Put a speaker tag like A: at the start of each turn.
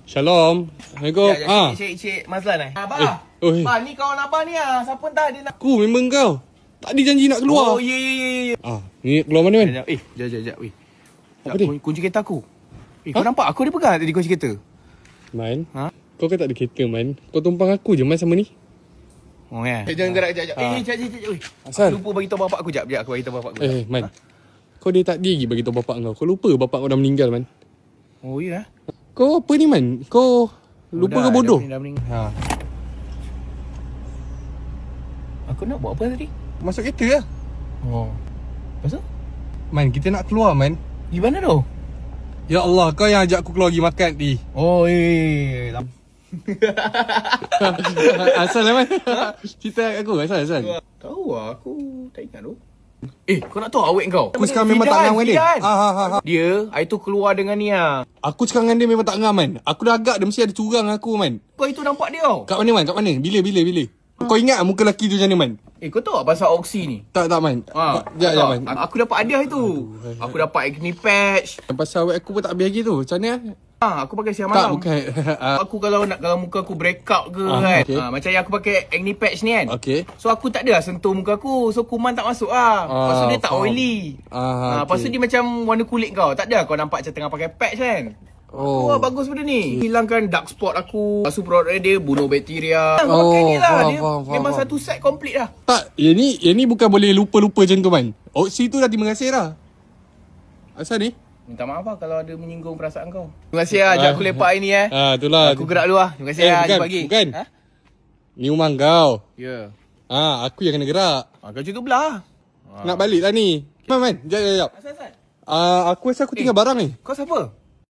A: Shalom. Assalamualaikum.
B: Cik Mazlan Abah.
A: Oi.
B: Ni kawan abah ni siapa entah dia nak.
A: Aku memang kau. Tadi janji nak keluar.
B: Oh, ya.
A: Ni keluar mana man?
B: Jap.
A: Apa ni?
B: Kunci kereta aku. Kau nampak aku ada pegang tadi kunci kereta.
A: Man. Kau kan tak ada kereta man. Kau tumpang aku je man sama ni.
B: Oh ya. Jangan gerak jap. Jap.
A: Asal?
B: Aku lupa bagi tahu bapak aku jap. Aku bagi tahu bapak aku.
A: Man. Kau dia tak lagi bagi tahu bapak kau. Kau lupa bapak kau dah meninggal man.
B: Oh ya.
A: Kau apa ni man? Kau lupa ke bodoh?
B: Dah meninggal. Aku nak buat apa tadi?
A: Masuk kereta lah.
B: Oh. Pasal?
A: Man, kita nak keluar man.
B: Di mana tu?
A: Ya Allah, kau yang ajak aku keluar pergi makan ni.
B: Oh,
A: Asal lah man. Cerita aku asal.
B: Tahu lah, aku tak ingat tu. Kau nak tahu awet kau?
A: Aku sekarang memang tak ngam dengan dia.
B: Dia, hari tu keluar dengan ni
A: Aku sekarang dengan dia memang tak ngam man. Aku dah agak dia mesti ada curang aku man.
B: Kau itu nampak dia tau?
A: Kat mana man? Kat mana? Bila? Kau ingat muka lelaki tu macam mana man?
B: Kau tahu tak pasal oksi ni?
A: Tak man. Sekejap man.
B: Aku dapat hadiah itu. Aku dapat acne patch.
A: Pasal awet aku pun tak habis lagi tu. Macam mana?
B: Aku pakai siang malam.
A: Tak, bukan.
B: Aku kalau muka aku break out ke kan.
A: Okay.
B: Macam yang aku pakai acne patch ni kan.
A: Okay.
B: So aku tak ada sentuh muka aku. So kuman tak masuk Lepas tu dia tak oily. Lepas tu dia macam warna kulit kau. Tak ada kau nampak macam tengah pakai patch kan. Bagus benda ni. Hilangkan dark spot aku. Lepas tu produk dia bunuh bakteria. Kau pakai ni lah. Dia memang satu set complete dah.
A: Tak, yang ni bukan boleh lupa-lupa macam tu man. Oksi tu dah terima kasih dah. Asal ni?
B: Minta maaf lah kalau ada menyinggung perasaan kau. Terima kasih lah ajak aku lepak hari ni
A: itulah.
B: Aku gerak dulu lah. Terima kasih lah. Jumpa pagi.
A: Bukan. Ni rumah kau.
B: Ya.
A: Aku yang kena gerak.
B: Kau macam tu belah.
A: Nak balik lah ni. Man. Sekejap.
B: Asal?
A: Aku rasa aku tinggal barang ni.
B: Kau siapa?